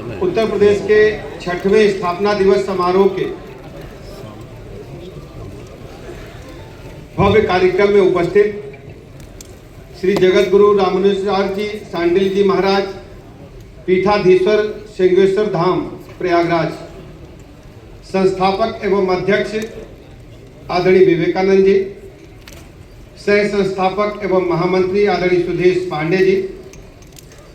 उत्तर प्रदेश के 6वें स्थापना दिवस समारोह के भव्य कार्यक्रम में उपस्थित श्री जगत गुरु रामानुजाचार्य जी सांडिल जी महाराज, पीठाधीश्वर सिंहेश्वर धाम प्रयागराज, संस्थापक एवं अध्यक्ष आदरणीय विवेकानंद जी, सह संस्थापक एवं महामंत्री आदरणीय सुदेश पांडे जी,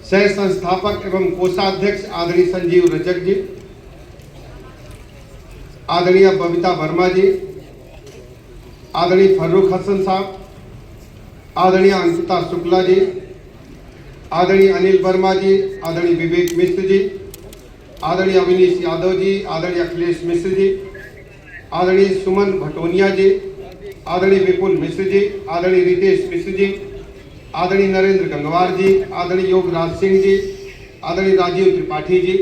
सह संस्थापक एवं कोषाध्यक्ष आदरणीय संजीव रजक जी, आदरणीय बबीता वर्मा जी, आदरणीय फर्रुख हसन साहब, आदरणीय अंकिता शुक्ला जी, आदरणीय अनिल वर्मा जी, आदरणीय विवेक मिश्र जी, आदरणीय अविनीश यादव जी, आदरणीय अखिलेश मिश्र जी, आदरणीय सुमन भटोनिया जी, आदरणीय विपुल मिश्र जी, आदरणीय रितेश मिश्र जी, आदरणीय नरेंद्र गंगवार जी, आदरणीय योगराज सिंह जी, आदरणीय राजीव त्रिपाठी जी,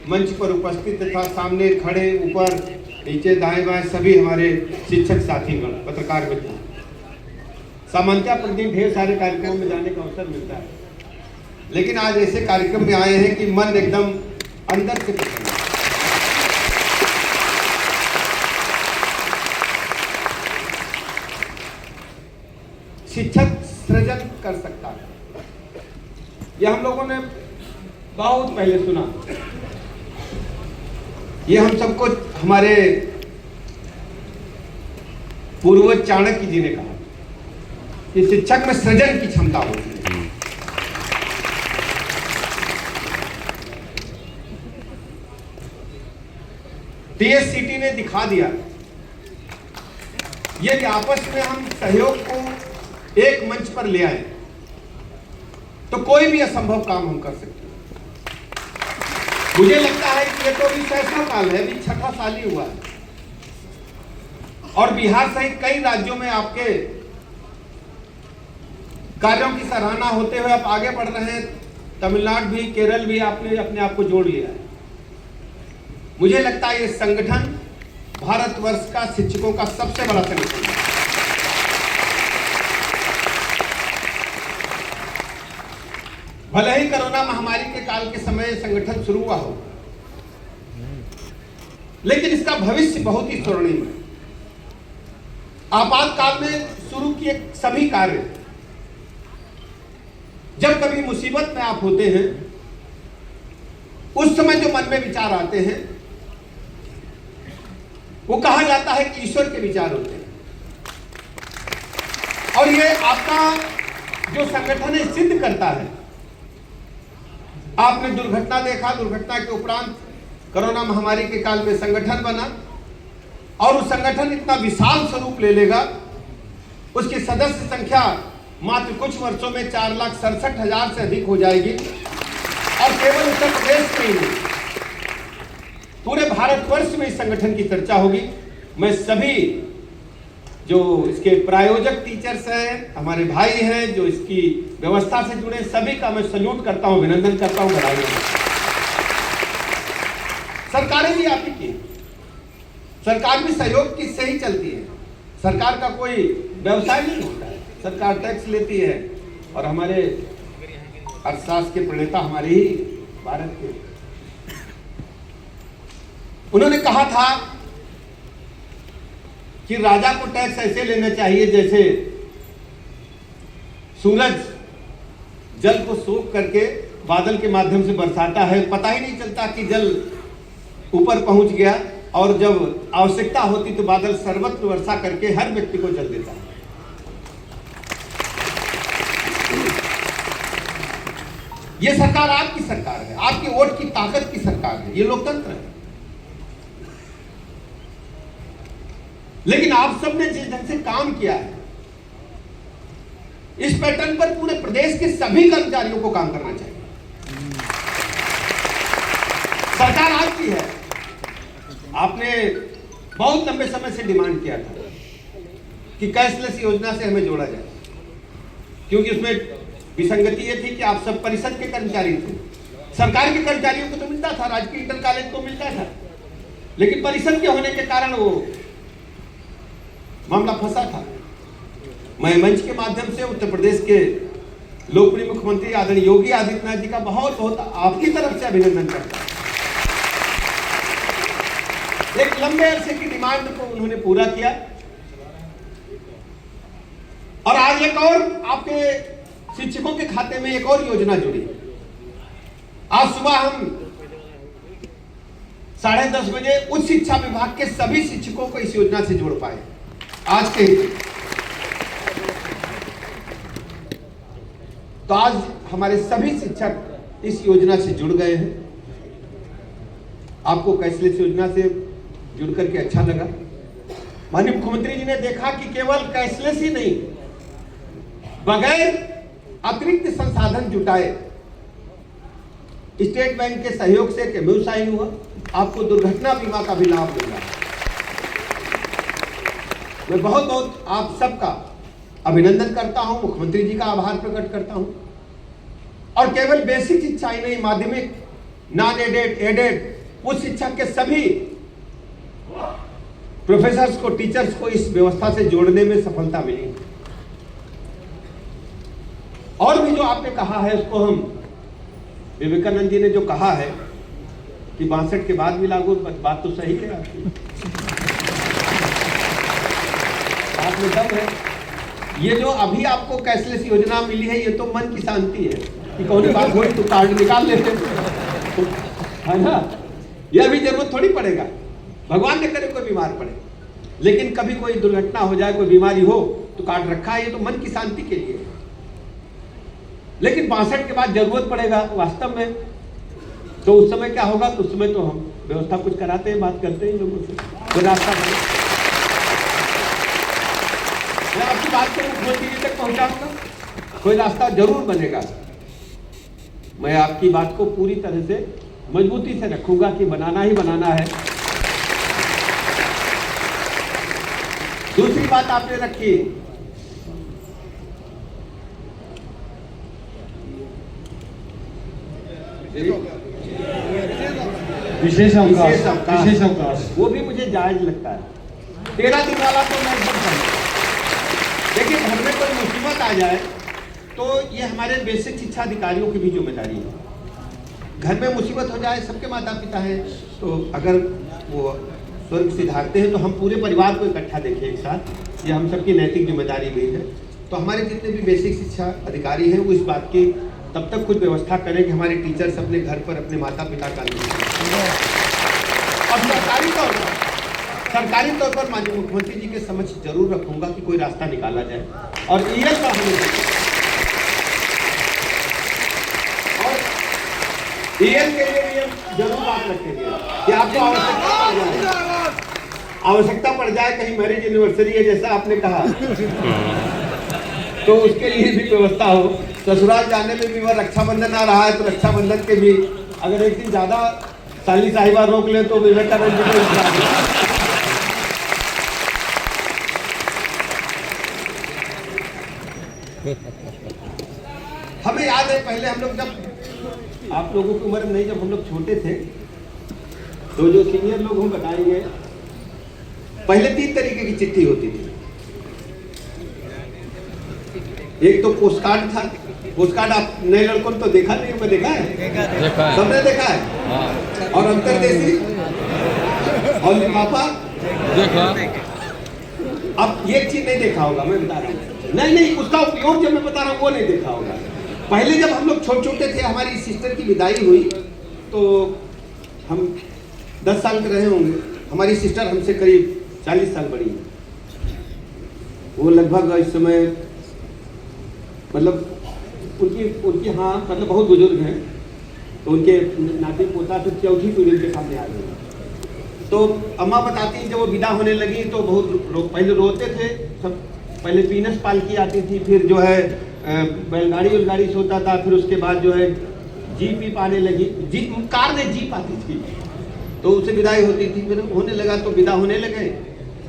मंच पर उपस्थित तथा सामने खड़े, ऊपर नीचे दाएं बाएं सभी हमारे शिक्षक साथीगण, पत्रकार मित्र। सामान्यतः प्रतिदिन ढेर सारे कार्यक्रमों में जाने का अवसर मिलता है, लेकिन आज ऐसे कार्यक्रम में आए हैं कि मन एकदम अंदर से प्रसन्न है। शिक्षक सृजन कर सकता है, यह हम लोगों ने बहुत पहले सुना। ये हम सबको हमारे पूर्वज चाणक्य जी ने कहा कि शिक्षक में सृजन की क्षमता होती है। टीएससीटी ने दिखा दिया ये कि आपस में हम सहयोग को एक मंच पर ले आए तो कोई भी असंभव काम हम कर सकते हैं। मुझे लगता है कि ये तो अभी 6वां साल है, अभी 6ठा साल ही हुआ है, और बिहार सहित कई राज्यों में आपके कार्यों की सराहना होते हुए आप आगे बढ़ रहे हैं। तमिलनाडु भी, केरल भी आपने अपने आप को जोड़ लिया है। मुझे लगता है ये संगठन भारतवर्ष का शिक्षकों का सबसे बड़ा संगठन है। भले ही कोरोना महामारी के काल के समय संगठन शुरू हुआ हो, लेकिन इसका भविष्य बहुत ही स्वर्णिम है। आपातकाल में शुरू किए सभी कार्य, जब कभी मुसीबत में आप होते हैं, उस समय जो मन में विचार आते हैं, वो कहा जाता है कि ईश्वर के विचार होते हैं। और ये आपका जो संगठन है सिद्ध करता है। आपने दुर्घटना देखा, दुर्घटना के उपरांत कोरोना महामारी के काल में संगठन बना, और उस संगठन इतना विशाल स्वरूप ले लेगा, उसकी सदस्य संख्या मात्र कुछ वर्षों में 4,67,000 से अधिक हो जाएगी। और केवल उत्तर प्रदेश में ही नहीं, पूरे भारतवर्ष में इस संगठन की चर्चा होगी। मैं सभी जो इसके प्रायोजक टीचर्स हैं, हमारे भाई हैं, जो इसकी व्यवस्था से जुड़े, सभी का मैं सल्यूट करता हूं, अभिनंदन करता हूं, बधाई देता हूं। सरकारें भी आपकी की, सरकार भी सहयोग की से ही चलती है। सरकार का कोई व्यवसाय नहीं होता है, सरकार टैक्स लेती है, और हमारे अर्थशास्त्र के प्रणेता हमारे ही भारत के, उन्होंने कहा था कि राजा को टैक्स ऐसे लेना चाहिए जैसे सूरज जल को सोख करके बादल के माध्यम से बरसाता है, पता ही नहीं चलता कि जल ऊपर पहुंच गया, और जब आवश्यकता होती तो बादल सर्वत्र वर्षा करके हर व्यक्ति को जल देता है। ये सरकार आपकी सरकार है, आपकी वोट की ताकत की सरकार है, ये लोकतंत्र है। लेकिन आप सबने जिस ढंग से काम किया है, इस पैटर्न पर पूरे प्रदेश के सभी कर्मचारियों को काम करना चाहिए। सरकार आपकी है। आपने बहुत लंबे समय से डिमांड किया था कि कैशलेस योजना से हमें जोड़ा जाए, क्योंकि उसमें विसंगति ये थी कि आप सब परिषद के कर्मचारी थे। सरकार के कर्मचारियों को तो मिलता था, राजकीय इंटर कॉलेज को मिलता था, लेकिन परिषद के होने के कारण वो मामला फंसा था। मैं मंच के माध्यम से उत्तर प्रदेश के लोकप्रिय मुख्यमंत्री आदरणीय योगी आदित्यनाथ जी का बहुत बहुत आपकी तरफ से अभिनंदन करता हूं। एक लंबे अरसे की डिमांड को उन्होंने पूरा किया और आज एक और आपके शिक्षकों के खाते में एक और योजना जुड़ी। आज सुबह हम 10:30 बजे उच्च शिक्षा विभाग के सभी शिक्षकों को इस योजना से जोड़ पाए आज के ही। तो आज हमारे सभी शिक्षक इस योजना से जुड़ गए हैं। आपको कैशलेस योजना से जुड़ करके अच्छा लगा। माननीय मुख्यमंत्री जी ने देखा कि केवल कैशलेस ही नहीं, बगैर अतिरिक्त संसाधन जुटाए स्टेट बैंक के सहयोग से एक MOU साइन हुआ। आपको दुर्घटना बीमा का भी लाभ मिल रहा है। मैं बहुत बहुत आप सबका अभिनंदन करता हूं, मुख्यमंत्री जी का आभार प्रकट करता हूं। और केवल बेसिक शिक्षा ही नहीं, माध्यमिक, नॉन एडेड, एडेड, उच्च शिक्षा के सभी प्रोफेसर्स को, टीचर्स को इस व्यवस्था से जोड़ने में सफलता मिली। और भी जो आपने कहा है उसको हम, विवेकानंद जी ने जो कहा है कि 62 के बाद भी लागू, बात तो सही है आपकी, बात में दम है। ये जो अभी आपको कैशलेस योजना मिली है, ये तो मन की शांति है कि कौन बात हो तो कार्ड निकाल लेते है ना। ये अभी जरूरत थोड़ी पड़ेगा, भगवान ने करे कोई बीमार पड़े, लेकिन कभी कोई दुर्घटना हो जाए, कोई बीमारी हो तो कार्ड रखा है, ये तो मन की शांति के लिए। लेकिन 62 के बाद जरूरत पड़ेगा वास्तव में, तो उस समय क्या होगा? तो उस समय तो हम व्यवस्था कुछ कराते हैं, बात करते हैं लोगों से, कोई रास्ता बने। मैं आपकी बात को मुख्यमंत्री जी तक पहुंचाऊंगा, कोई रास्ता जरूर बनेगा। मैं आपकी बात को पूरी तरह से मजबूती से रखूंगा कि बनाना ही बनाना है। दूसरी बात आपने रखी, विशेष अवकाश, वो भी मुझे जायज लगता है। 13 दिन वाला तो मैं एकदम समझ, लेकिन घर में कोई मुसीबत आ जाए तो ये हमारे बेसिक शिक्षा अधिकारियों की भी जिम्मेदारी है। घर में मुसीबत हो जाए, सबके माता पिता हैं, तो अगर वो स्वर्ग सिधारते हैं तो हम पूरे परिवार को इकट्ठा देखें एक साथ, ये हम सबकी नैतिक जिम्मेदारी भी है। तो हमारे जितने भी बेसिक शिक्षा अधिकारी हैं वो इस बात की तब तक कुछ व्यवस्था करें कि हमारे टीचर्स अपने घर पर अपने माता पिता का और सरकारी तौर पर माननीय मुख्यमंत्री जी के समक्ष जरूर रखूंगा कि कोई रास्ता निकाला जाए। और ईएल का हमें, और ईएल के लिए भी हम जरूर बात रखेंगे कि आपको आवश्यकता पड़ जाए, कहीं मैरिज एनिवर्सरी है जैसा आपने कहा, तो उसके लिए भी व्यवस्था हो। ससुराल जाने में भी, वह रक्षाबंधन आ रहा है तो रक्षाबंधन के भी अगर एक दिन ज्यादा साली साहिबा रोक ले तो विवेकानंद जी को हमें याद है पहले हम लोग, जब आप लोगों की उम्र नहीं, जब हम लोग छोटे थे तो जो सीनियर लोग हम बताएंगे, पहले 3 तरीके की चिट्ठी होती थी। एक तो पोस्ट कार्ड था। पोस्ट कार्ड आप नए लड़कों ने तो देखा नहीं, मैं देखा है, सबने देखा है। हाँ। और अंतरदेशी और लिफाफा देखा। अब ये चीज नहीं देखा होगा, मैं बता रहा हूँ। नहीं, उसका उपयोग जब मैं बता रहा हूँ वो नहीं देखा होगा। पहले जब हम लोग छोटे थे, हमारी सिस्टर की विदाई हुई तो हम 10 साल के रहे होंगे। हमारी सिस्टर हमसे करीब 40 साल बड़ी है। वो लगभग इस समय मतलब उनकी हाँ मतलब बहुत बुजुर्ग हैं, तो उनके नाती पोता तो 4थी पीढ़ी के सामने आ गए। तो अम्मा बताती हैं जब वो विदा होने लगी तो बहुत पहले रोते थे सब। पहले पीनस पालकी आती थी, फिर जो है बैलगाड़ी से होता था, फिर उसके बाद जो है जीप आने लगी, कार में जीप आती थी, तो उससे विदाई होती थी। फिर होने लगा तो विदा होने लगे,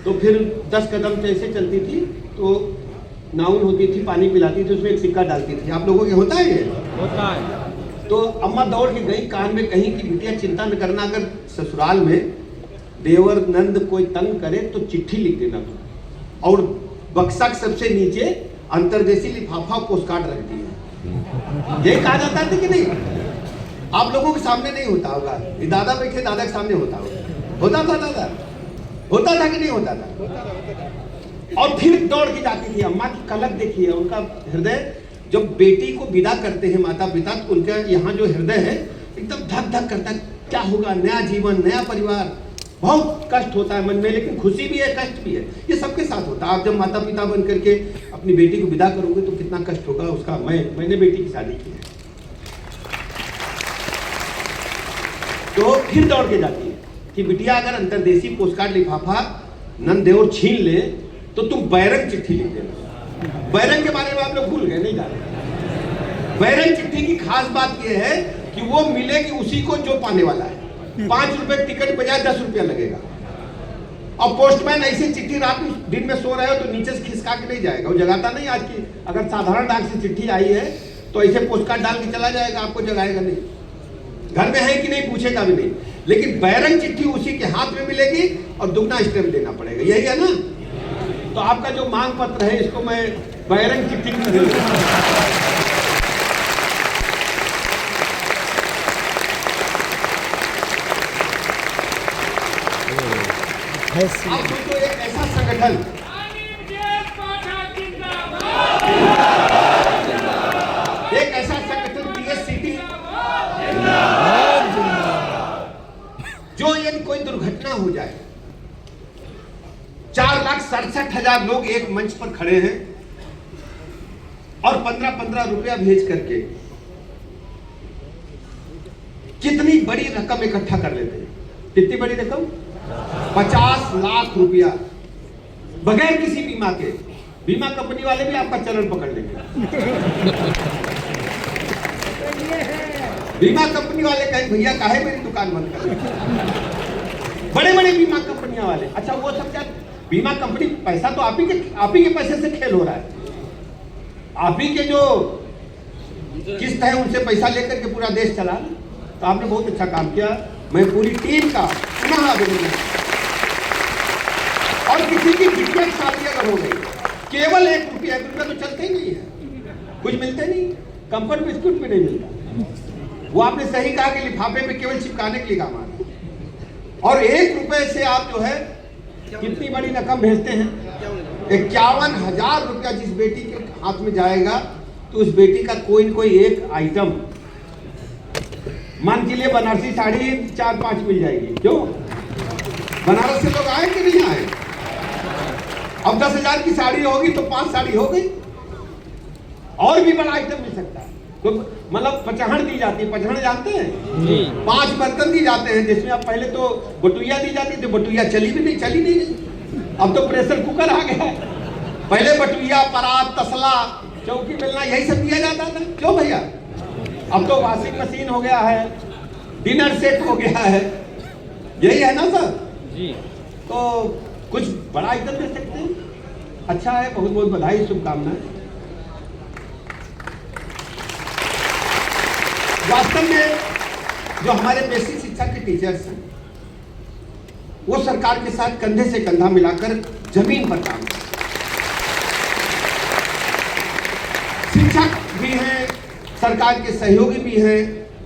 तो फिर 10 कदम जैसे चलती थी तो नाउन होती थी, पानी पिलाती थी, उसमें एक सिक्का डालती थी। आप लोगों के होता है ये? होता है। तो अम्मा दौड़ के गई, कान में कहीं कि बिटिया चिंता न करना, अगर ससुराल में देवर नंद कोई तंग करे तो चिट्ठी लिख देना तुम, और बक्सा के सबसे नीचे अंतरदेशी लिफाफा पोस्ट कार्ड रख दिया। यही कहा जाता था कि नहीं? आप लोगों के सामने नहीं होता होगा, दादा बैठे दादा के सामने होता होगा। होता था दादा? होता था कि नहीं होता था? और फिर दौड़ के जाती थी। अम्मा की कलक देखिए, उनका हृदय जब बेटी को विदा करते हैं माता पिता, तो उनका यहाँ जो हृदय है एकदम धक धक करता है। क्या होगा, नया जीवन, नया परिवार, बहुत कष्ट होता है मन में, लेकिन खुशी भी है, कष्ट भी है। ये सबके साथ होता है। आप जब माता पिता बन करके अपनी बेटी को विदा करोगे तो कितना कष्ट होगा उसका। मैंने बेटी की शादी की है, तो फिर दौड़ के जाती है कि बिटिया अगर अंतरदेशी पोस्टकार्ड लिफाफा नंदेवर छीन ले तो तुम बैरंग चिट्ठी लिख देना। बैरंग के बारे में आप लोग भूल गए, नहीं जाने। बैरंग चिट्ठी की खास बात यह है कि वो मिलेगी उसी को जो पाने वाला है। 5 रुपए टिकट बजाय 10 रुपया लगेगा। और पोस्टमैन ऐसी चिट्ठी रात में दिन में सो रहे हो तो नीचे से खिसका के नहीं जाएगा, वो जगाता नहीं। आज की अगर साधारण डाक से चिट्ठी आई है तो ऐसे पोस्टकार्ड डाल के चला जाएगा, आपको जगाएगा नहीं, घर में है कि नहीं पूछेगा भी नहीं। लेकिन बैरंग चिट्ठी उसी के हाथ में मिलेगी और दुगना स्टैम्प देना पड़ेगा, यही है ना? तो आपका जो मांग पत्र है इसको मैं बैरंग चिट्ठी की दे दूंगा। आप सोचो एक ऐसा संगठन, एक ऐसा संगठन टीएससीटी, जो यदि कोई दुर्घटना हो जाए 4,67,000 लोग एक मंच पर खड़े हैं और 15-15 रुपया भेज करके कितनी बड़ी रकम इकट्ठा कर लेते हैं। कितनी बड़ी रकम? 50 लाख रुपया, बगैर किसी बीमा के। बीमा कंपनी वाले भी आपका चलन पकड़ लेंगे। बीमा कंपनी वाले कहें भैया काहे मेरी दुकान बंद कर, बड़े बड़े बीमा कंपनियां वाले। अच्छा वो सब क्या, बीमा कंपनी, पैसा तो आप ही के पैसे से खेल हो रहा है। आप ही के जो किस्त है उनसे पैसा लेकर के पूरा देश चला। तो आपने बहुत अच्छा काम किया, मैं पूरी टीम का पुनः अभिनंदन। और किसी की बिजनेस शादी अगर हो गई, केवल 1 रुपया तो चलते ही नहीं है, कुछ मिलते नहीं, कंफर्ट बिस्कुट भी नहीं मिलता। वो आपने सही कहा कि लिफाफे में केवल चिपकाने के लिए काम आता है। और 1 रुपए से आप जो है कितनी बड़ी रकम भेजते हैं। 51,000 रुपया जिस बेटी के हाथ में जाएगा तो उस बेटी का कोई न कोई एक आइटम, मान के लिए बनारसी साड़ी 4-5 मिल जाएगी। क्यों? बनारस से लोग आए कि नहीं आए? अब 10,000 की साड़ी होगी तो 5 साड़ी हो गई, और भी बड़ा आइटम मिल सकता है। तो मतलब पचहड़ दी जाती है, पचहड़ जानते हैं? 5 बर्तन दी जाते हैं, जिसमें अब पहले तो बटुइया दी जाती थी, बटुइया चली नहीं। अब तो प्रेशर कुकर आ गया है। पहले बटुइया, परात, तसला, चौकी बेलना यही सब दिया जाता था। क्यों भैया? अब तो वॉशिंग मशीन हो गया है, डिनर सेट हो गया है, यही है ना सर जी? तो कुछ बड़ा आइटम दे सकते हैं। अच्छा है, बहुत बहुत बधाई, शुभकामनाएं। वास्तव में जो हमारे बेसिक शिक्षा के टीचर्स हैं वो सरकार के साथ कंधे से कंधा मिलाकर जमीन पर काम करते हैं। शिक्षक भी हैं, सरकार के सहयोगी भी हैं।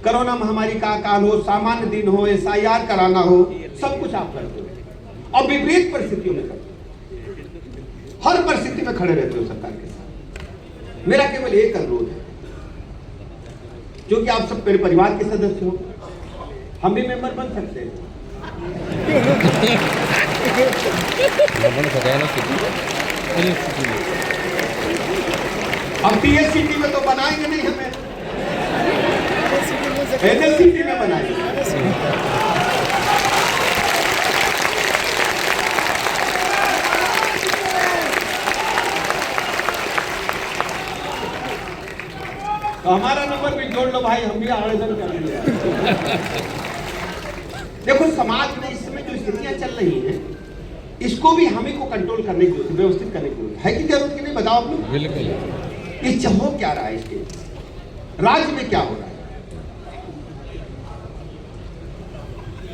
कोरोना महामारी का काल हो, सामान्य दिन हो, SIR कराना हो, सब कुछ आप करते हो और विपरीत परिस्थितियों में करते हो। हर परिस्थिति में खड़े रहते हो सरकार के साथ। मेरा केवल एक अनुरोध है, जो कि आप सब मेरे परिवार के सदस्य हो, हम भी मेंबर बन सकते हैं। अब TSCT में तो बनाएंगे नहीं, हमें NSCT में बनाएंगे। तो हमारा नंबर भी जोड़ लो भाई, हम भी आवेदन कर दिया। देखो समाज में इस समय जो स्थितियां चल रही हैं, इसको भी हमें को कंट्रोल करने की जरूरत है, व्यवस्थित करने की जरूरत है कि जरूरत की नहीं? बताओ आप लोग। बिल्कुल। इस हो क्या रहा है, इसके राज्य में क्या हो रहा है,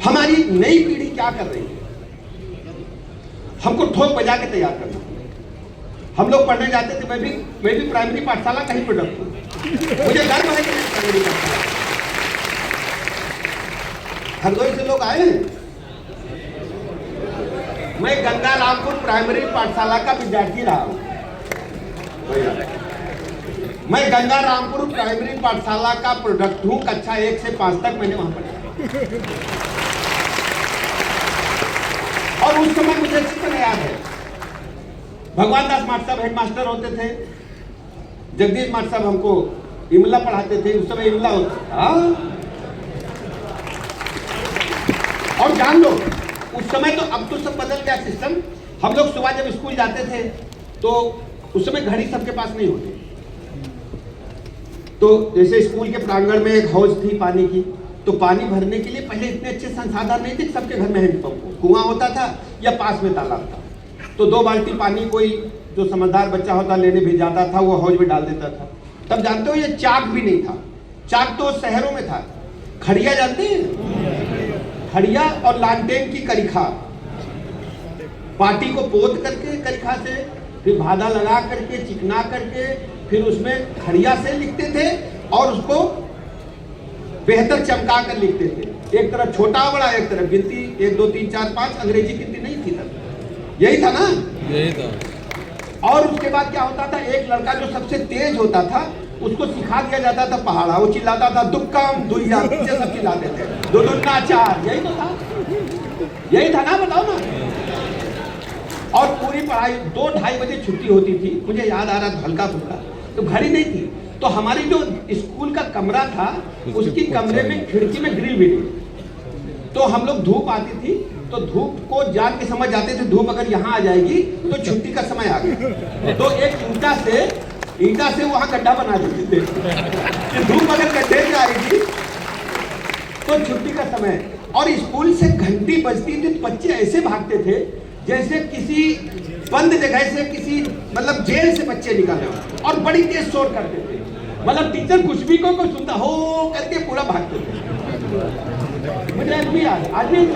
हमारी नई पीढ़ी क्या कर रही है, हमको ठोक बजा के तैयार करना। हम लोग पढ़ने जाते थे, मैं भी प्राइमरी पाठशाला का ही प्रोडक्ट हूँ। मुझे गर्व है कि मैं प्राइमरी पाठशाला, हरदोई से लोग आए हैं, मैं गंगा रामपुर प्राइमरी पाठशाला का विद्यार्थी रहा हूँ। मैं गंगा रामपुर प्राइमरी पाठशाला का प्रोडक्ट हूँ। कक्षा 1 से 5 तक मैंने वहां पढ़ा और उस समय मुझे अच्छी तरह याद है, भगवान दास मास्टर साहब हेडमास्टर होते थे, जगदीश मास्टर साहब हमको इमला पढ़ाते थे। उस समय इमला होता था। और जान लो उस समय तो, अब तो सब बदल गया सिस्टम। हम लोग सुबह जब स्कूल जाते थे तो उस समय घड़ी सबके पास नहीं होती। तो जैसे स्कूल के प्रांगण में एक हौज थी पानी की, तो पानी भरने के लिए पहले इतने अच्छे संसाधन नहीं थे। सबके घर में हैंडपंप, कुआं होता था या पास में तालाब था। तो 2 बाल्टी पानी कोई जो समझदार बच्चा होता लेने भी जाता था, वो हौज में डाल देता था। तब जानते हो ये चाक भी नहीं था। चाक तो शहरों में था। खड़िया जानते हैं? खड़िया और लालटेन की करिखा, पाटी को पोत करके करिखा से, फिर भादा लगा करके चिकना करके, फिर उसमें खड़िया से लिखते थे और उसको बेहतर चमका कर लिखते थे। एक तरफ छोटा बड़ा, एक तरफ गिनती 1 2 3 4 5। अंग्रेजी गिनती नहीं थी तब, यही था ना? यही था। और उसके बाद क्या होता था, एक लड़का जो सबसे तेज होता था उसको सिखा दिया जाता था पहाड़ा। वो चिल्लाता था दुक्कम दुइया, पीछे सब चिल्लाते थे 2 दूना 4। यही तो था, यही था ना? बताओ ना। और पूरी पढ़ाई 2 ढाई बजे छुट्टी होती थी। मुझे याद आ रहा था हल्का फुल्का, तो घड़ी नहीं थी। तो हमारी जो स्कूल का कमरा था उसकी कमरे में खिड़की में ग्रिल भी नहीं। तो हम लोग धूप आती थी तो धूप को जान के समझ जाते थे, धूप अगर यहाँ आ जाएगी तो छुट्टी का समय आ गया। तो एक ईंटा से वहां गड्ढा बना देते थे कि धूप अगर गड्ढे में आएगी तो छुट्टी का समय। और स्कूल से घंटी बजती थी तो बच्चे ऐसे भागते थे जैसे किसी बंद जगह से, किसी मतलब जेल से बच्चे निकले और बड़ी तेज शोर करते थे। मतलब टीचर कुछ भी को सुनता हो करके पूरा भागते थे। मुझे आज भी याद, आज भी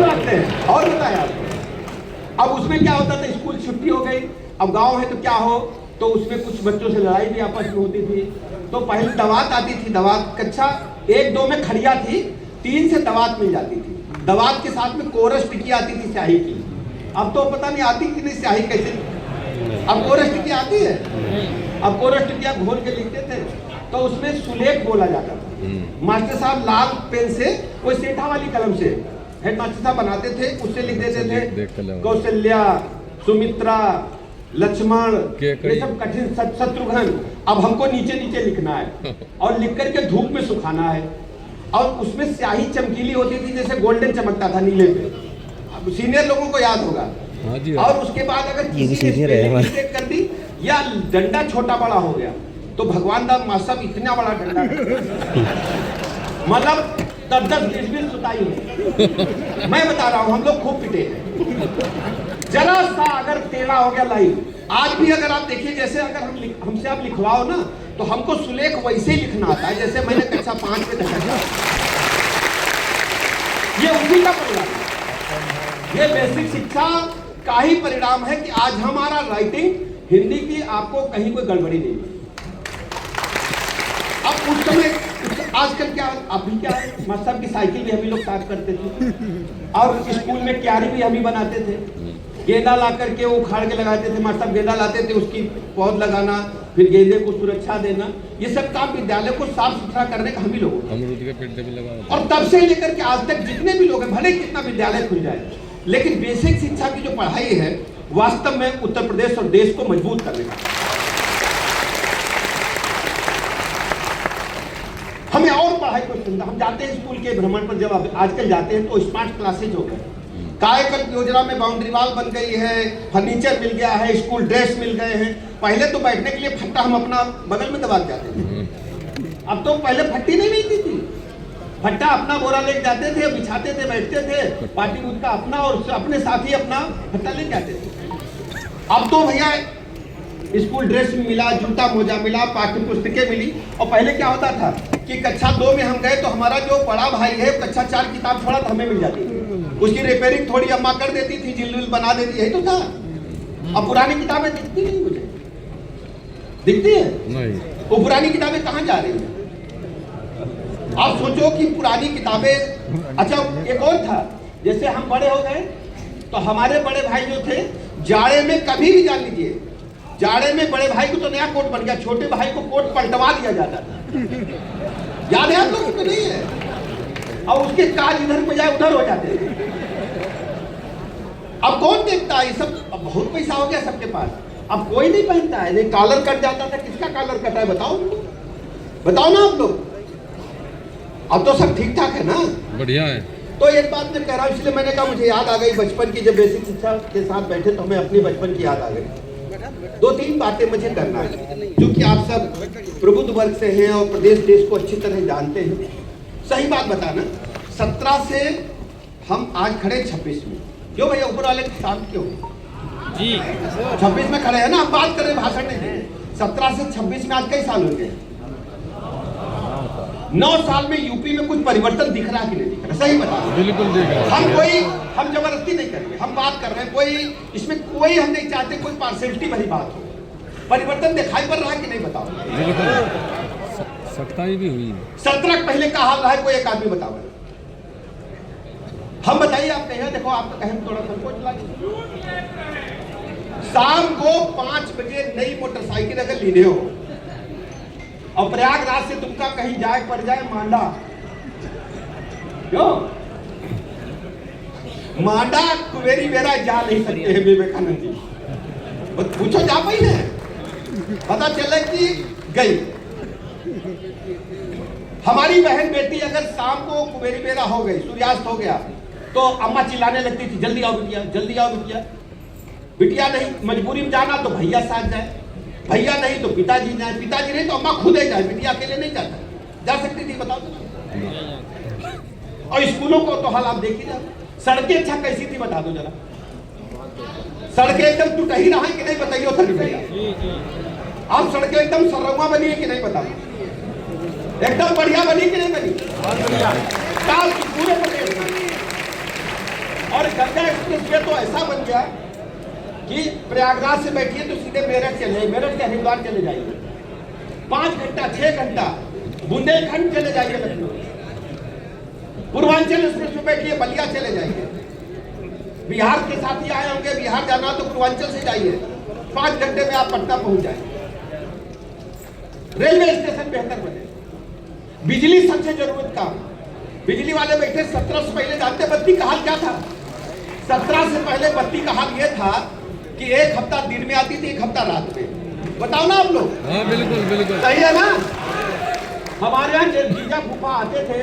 भागते हैं। और बताया आपको, अब उसमें क्या होता था, स्कूल छुट्टी हो गई, अब गांव है तो क्या हो, तो उसमें कुछ बच्चों से लड़ाई भी आपस में होती थी। तो पहले दवात आती थी, दवात कक्षा 1 2 में खड़िया थी, 3 से दवात मिल जाती थी। दवात के साथ में कोरस टिकी आती थी स्याही की। अब तो पता नहीं आती कि नहीं स्याही कैसे, अब कोरस टिकी आती है। अब कोरस टिकिया घोल के लिखते थे तो उसमें सुलेख बोला जाता था। मास्टर साहब लाल पेन से, कोई सेठा वाली कलम से हेड मास्टर साहब बनाते थे, उससे लिख देते थे कौशल्या, सुमित्रा, लक्ष्मण, ये सब कठिन, शत्रुघ्न। अब हमको नीचे नीचे लिखना है और लिख करके धूप में सुखाना है। और उसमें स्याही चमकीली होती थी, जैसे गोल्डन चमकता था नीले पे। अब सीनियर लोगों को याद होगा। और उसके बाद अगर किसी ने मिस्टेक कर दी या डंडा छोटा बड़ा हो गया तो भगवान दास मास्टर साहब इतना बड़ा डंडा मतलब 10-20 सुताई हो। मैं बता रहा हूँ हम लोग खूब पिटे हैं। जरा सा अगर टेढ़ा हो गया लाइन, आज भी अगर आप देखिए, जैसे अगर हमसे आप लिखवाओ ना तो हमको सुलेख वैसे ही लिखना आता है जैसे मैंने कक्षा 5 में देखा। ये उसी का परिणाम है, ये बेसिक शिक्षा का ही परिणाम है कि आज हमारा राइटिंग हिंदी की आपको कहीं कोई गड़बड़ी नहीं है। अब उस समय, आजकल क्या, अभी क्या है, मास्टर साहब की साइकिल भी हम लोग साफ करते थे और स्कूल में क्यारी भी हम ही बनाते थे। गेंदा ला करके वो उखाड़ के लगाते थे, मास्टर साहब गेंदा लाते थे, उसकी पौध लगाना, फिर गेंदे को सुरक्षा देना, ये सब काम विद्यालय को साफ सुथरा करने का हम ही लोग। और तब से लेकर के आज तक जितने भी लोग हैं, भले कितना विद्यालय खुल जाए, लेकिन बेसिक शिक्षा की जो पढ़ाई है वास्तव में उत्तर प्रदेश और देश को मजबूत करने का। हमें और पढ़ाई को सुविधा, हम जाते हैं स्कूल के भ्रमण पर, जब आजकल जाते हैं तो स्मार्ट क्लासेज हो गए, कायाकल्प योजना में बाउंड्री वॉल बन गई है, फर्नीचर मिल गया है, स्कूल ड्रेस मिल गए हैं। पहले तो बैठने के लिए फट्टा हम अपना बगल में दबा जाते थे। अब तो पहले फट्टी नहीं मिलती थी, फट्टा अपना बोरा लेके जाते थे, बिछाते थे, बैठते थे, पार्टी उसका अपना और अपने साथ ही अपना फट्टा लेके आते थे। अब तो भैया स्कूल ड्रेस मिला, जूता मोजा मिला, पाठ्य पुस्तकें मिली। और पहले क्या होता था कि कक्षा 2 में हम गए तो हमारा जो बड़ा भाई है कक्षा 4 किताब छोड़ा तो हमें मिल जाती थी, उसकी रिपेयरिंग थोड़ी अम्मा कर देती थी, जिल बना देती, यही तो था। अब पुरानी किताबें दिखती नहीं, मुझे दिखती है नहीं। वो पुरानी किताबें कहाँ जा रही हैं? आप सोचो कि पुरानी किताबें, अच्छा एक और था जैसे हम बड़े हो गए तो हमारे बड़े भाई जो थे जाड़े में कभी भी जान लीजिए, जाड़े में बड़े भाई को तो नया कोट बन गया, छोटे भाई को कोट पलटवा दिया जाता था। याद है आप लोगों को? नहीं है। और उसके काज इधर बजाय उधर हो जाते हैं। अब कौन देखता है ये सब? अब बहुत पैसा हो गया सबके पास, अब कोई नहीं पहनता है। नहीं कॉलर कट जाता था, किसका कॉलर कटा है बताओ, बताओ ना आप लोग। अब तो सब ठीक ठाक है ना, बढ़िया है। तो एक बात मैं कह रहा हूँ, इसलिए मैंने कहा मुझे याद आ गई बचपन की, जब बेसिक शिक्षा के साथ बैठे तो हमें अपनी बचपन की याद आ गई। 2-3 बातें मुझे करना है, क्योंकि आप सब प्रबुद्ध वर्ग से हैं और प्रदेश देश को अच्छी तरह जानते हैं। सही बात बताना, 17 से हम आज खड़े 26 में, क्यों भैया ऊपर वाले के साथ क्यों जी 26 में खड़े हैं ना, हम बात कर रहे हैं, भाषण नहीं दे। 17 से 26 में आज कई साल हो गए? 9 साल में यूपी में कुछ परिवर्तन दिख रहा कि नहीं दिख रहा? सही बता, बिल्कुल दिख रहा है। हम जबरदस्ती नहीं करेंगे, हम बात कर रहे हैं, कोई इसमें कोई हम नहीं चाहते कोई पार्शियलिटी भरी बात हो। परिवर्तन दिखाई पड़ रहा है कि नहीं बताओ? सख्ताई भी हुई। 17 पहले का हाल रहा है, कोई एक आदमी बताओ। हम बताइए, आप कहें, देखो आपका कहें थोड़ा संकोच लगे। शाम को 5 बजे नई मोटरसाइकिल अगर लेने हो और प्रयागराज से तुमका कहीं जाए पड़ जाए मांडा, क्यों मांडा कुबेरी मेरा जा नहीं सकते हैं विवेकानंद जी, पूछो जा पाई है? पता चले कि गई। हमारी बहन बेटी अगर शाम को कुबेरी मेरा हो गई, सूर्यास्त हो गया, तो अम्मा चिल्लाने लगती थी, जल्दी आओ बिटिया, जल्दी आओ बिटिया। बिटिया नहीं, मजबूरी में जाना तो भैया साथ जाए, भैया नहीं तो पिताजी जाए, पिताजी नहीं तो अम्मा खुद ही जाए, बिटिया अकेले नहीं जाता। जा सकती थी बताओ तो? और स्कूलों को तो हाल आप देखिए ना, सड़कें अच्छा कैसी थी बता दो जरा। सड़कें एकदम टूट ही रहा है कि नहीं बताइए उधर भैया? आप सड़कें एकदम सरवा बनी है कि नहीं बता? एकदम बढ़िया बनी कि नहीं बनी? पूरे प्रदेश में। और गंगा एक्सप्रेस वे तो ऐसा बन गया कि प्रयागराज से बैठिए तो सीधे मेरठ चले, मेरठ से हरिद्वार चले जाइए, 5 घंटा 6 घंटा। बुंदेलखंड चले जाइए लखनऊ, पूर्वांचल एक्सप्रेस में बैठिए बलिया चले जाइए। बिहार के साथी आए होंगे, बिहार जाना तो पूर्वांचल से जाइए, 5 घंटे में आप पटना पहुंच जाएंगे। रेलवे स्टेशन बेहतर बने, बिजली सबसे जरूरत काम। बिजली वाले बैठे 17 से पहले जानते बत्ती का हाल क्या था? 17 से पहले बत्ती का हाल यह था कि 1 हफ्ता दिन में आती थी, 1 हफ्ता रात में। बताओ ना आप लोग? हाँ बिल्कुल बिल्कुल सही है ना। हमारे यहाँ जब जीजा फूफा आते थे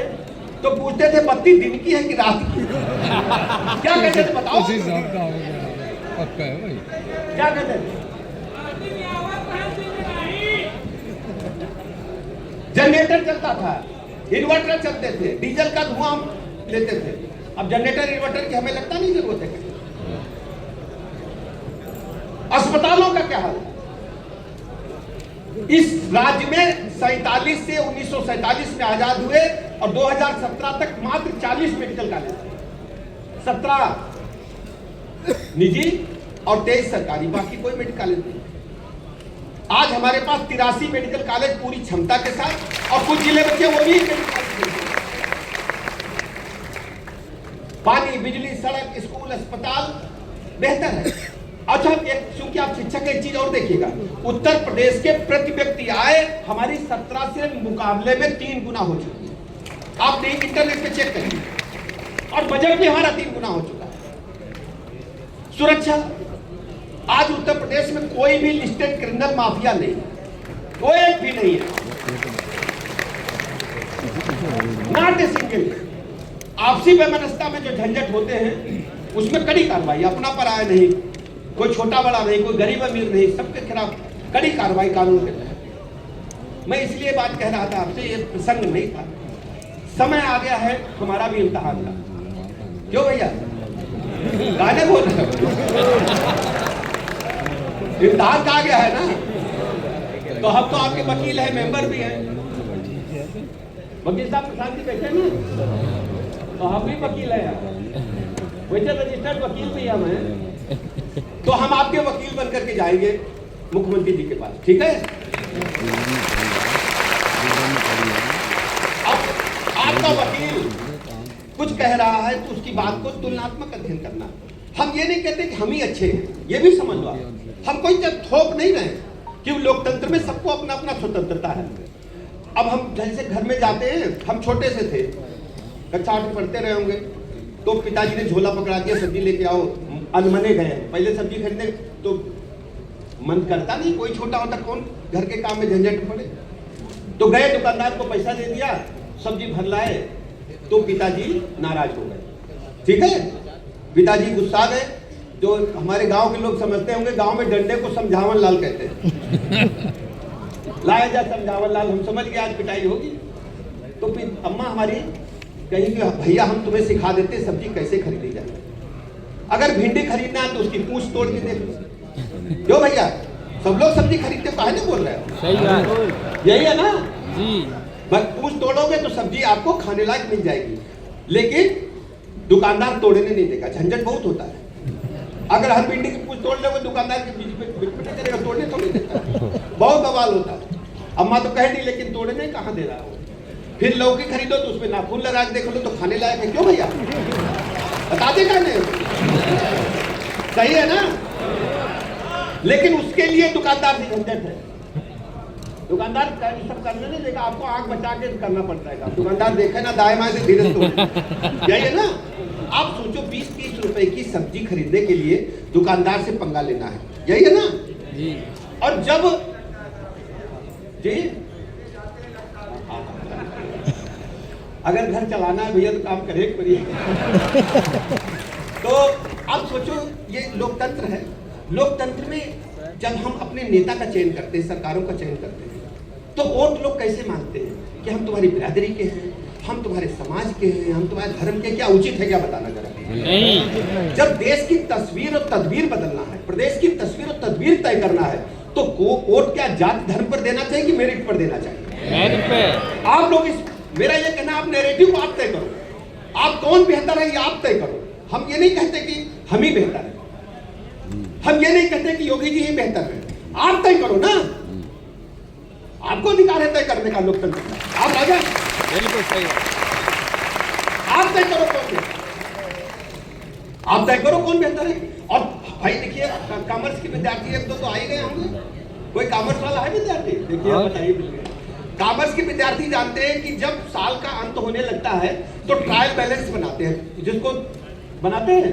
तो पूछते थे बत्ती दिन की है कि रात की? क्या कहते थे बताओ? पक्का है भाई, क्या कहते थे? जनरेटर चलता था, इन्वर्टर चलते थे, डीजल का धुआं लेते थे। अब जनरेटर इन्वर्टर की हमें लगता नहीं जरूरत है। अस्पतालों का क्या हाल है? इस राज्य में 47 से 1947 में आजाद हुए और 2017 तक मात्र 40 मेडिकल कॉलेज, 17 निजी और 23 सरकारी, बाकी कोई मेडिकल कॉलेज नहीं। आज हमारे पास 83 मेडिकल कॉलेज पूरी क्षमता के साथ, और कुछ जिले बचे वो भी पानी, बिजली, सड़क, स्कूल, अस्पताल बेहतर है। अच्छा, क्योंकि आप शिक्षक एक चीज और देखिएगा, उत्तर प्रदेश के प्रति व्यक्ति आय हमारी 17 से मुकाबले में 3 गुना हो चुकी है। आप इंटरनेट पे चेक करिए, और बजट भी हमारा 3 गुना हो चुका है। सुरक्षा, आज उत्तर प्रदेश में कोई भी लिस्टेड क्रिमिनल माफिया नहीं, कोई एक भी नहीं है, नॉट ए सिंगल। आपसी वैमनस्यता में जो झंझट होते हैं उसमें कड़ी कार्रवाई, अपना पराया नहीं, कोई छोटा बड़ा नहीं, कोई गरीब अमीर नहीं, सबके खिलाफ कड़ी कार्रवाई कानून के तहत। मैं इसलिए बात कह रहा था आपसे, ये प्रसंग नहीं था, समय आ गया है हमारा भी इम्तिहान का। क्यों भैया गाने बोल रहे हो? इम्तिहान का आ गया है ना, तो हम तो आपके वकील हैं, मेंबर भी हैं। वकील साहब प्रशांत जी बैठे ना, तो हम भी वकील हैं, वैसे रजिस्टर्ड वकील भी हम हैं, तो हम आपके वकील बन करके जाएंगे मुख्यमंत्री जी के पास, ठीक है? अब आपका वकील कुछ कह रहा है तो उसकी बात को तुलनात्मक अध्ययन करना। हम ये नहीं कहते कि हम ही अच्छे हैं, ये भी समझ लो। हम कोई थोप नहीं रहे कि लोकतंत्र में सबको अपना अपना स्वतंत्रता है। अब हम जैसे घर में जाते हैं, हम छोटे से थे, कक्षा 8 पढ़ते रहे होंगे, तो पिताजी ने झोला पकड़ा दिया, सब्जी लेके आओ, अनमने गए। पहले सब्जी खरीदने तो मन करता नहीं, कोई छोटा होता कौन घर के काम में झंझट में पड़े। तो गए, दुकानदार को पैसा दे दिया, सब्जी भर लाए, तो पिताजी नाराज हो गए। ठीक है, पिताजी गुस्सा गए। जो हमारे गांव के लोग समझते होंगे, गांव में डंडे को समझावन लाल कहते हैं। लाया जा समझावन लाल, हम समझ गए आज पिटाई होगी। तो फिर अम्मा हमारी कहीं कि भैया हम तुम्हें सिखा देते सब्जी कैसे खरीदी जाए। अगर भिंडी खरीदना है तो उसकी पूंछ तोड़ के देख लो। क्यों भैया, सब लोग सब्जी खरीदते, काहे नहीं बोल रहे हो? सही बात, यही है ना जी। बस पूंछ तोड़ोगे तो सब्जी आपको खाने लायक मिल जाएगी, लेकिन दुकानदार तोड़ने नहीं देगा, झंझट बहुत होता है। अगर हर भिंडी की पूंछ तोड़ लोगे, दुकानदार के बीच में नहीं करेगा, तोड़ने थोड़ी देता है, बहुत बवाल होता है। अम्मा तो कह दी, लेकिन तोड़ने कहाँ दे रहा हो। फिर लौकी खरीदो तो उसमें नाखून लगा के देख लो तो खाने लायक है। क्यों भैया, बता दे कहने, सही है ना? लेकिन उसके लिए दुकानदार से झंझट है। दुकानदार सब करने नहीं देगा, आपको आंख बचा के करना पड़ता है। दुकानदार देखे ना दाएं बाएं से धीरे तोड़, यही है ना? आप सोचो 20-30 रुपए की सब्जी खरीदने के लिए दुकानदार से पंगा लेना है, यही है ना जी। और जब जी अगर घर चलाना है भैया तो काम करे करिए। तो आप सोचो, ये लोकतंत्र है। लोकतंत्र में जब हम अपने नेता का चयन करते हैं, सरकारों का चयन करते हैं, तो वोट लोग कैसे मांगते हैं कि हम तुम्हारी बिरादरी के हैं, हम तुम्हारे समाज के हैं, हम तुम्हारे धर्म के। क्या उचित है क्या, बताना जरा? नहीं। जब देश की तस्वीर और तदबीर बदलना है, प्रदेश की तस्वीर और तदबीर तय करना है, तो वोट क्या जाति धर्म पर देना चाहिए कि मेरिट पर देना चाहिए? मेरिट पे। आप लोग मेरा ये कहना, आप नैरेटिव को आप तय करो, आप कौन बेहतर है ये आप तय करो। हम ये नहीं कहते कि हम ही बेहतर है, हम ये नहीं कहते कि योगी जी ही बेहतर है, आप तय करो ना। आपको अधिकार है तय करने का लोकतंत्र का, आप राजा, बिल्कुल सही है। आप तय करो कौन बेहतर, आप तय करो कौन बेहतर है। और भाई देखिए, कॉमर्स के विद्यार्थी एक दो तो आ ही गए होंगे, कोई कॉमर्स वाला है विद्यार्थी? देखिए बताइए। कॉमर्स के विद्यार्थी जानते हैं कि जब साल का अंत होने लगता है तो ट्रायल बैलेंस बनाते हैं, जिसको बनाते हैं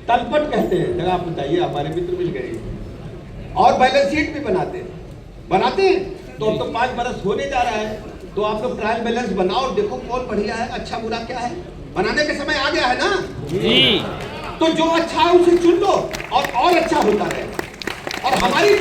तलपट कहते हैं। जरा आप बताइए, हमारे मित्र मिल गए। और बैलेंस शीट भी बनाते हैं। तो अब तो 5 बरस होने जा रहा है, तो आप लोग ट्रायल बैलेंस बनाओ और देखो कौन बढ़िया है, अच्छा बुरा क्या है। बनाने के समय आ गया है ना जी। तो जो अच्छा है उसे चुन लो और अच्छा होता रहे। और हमारी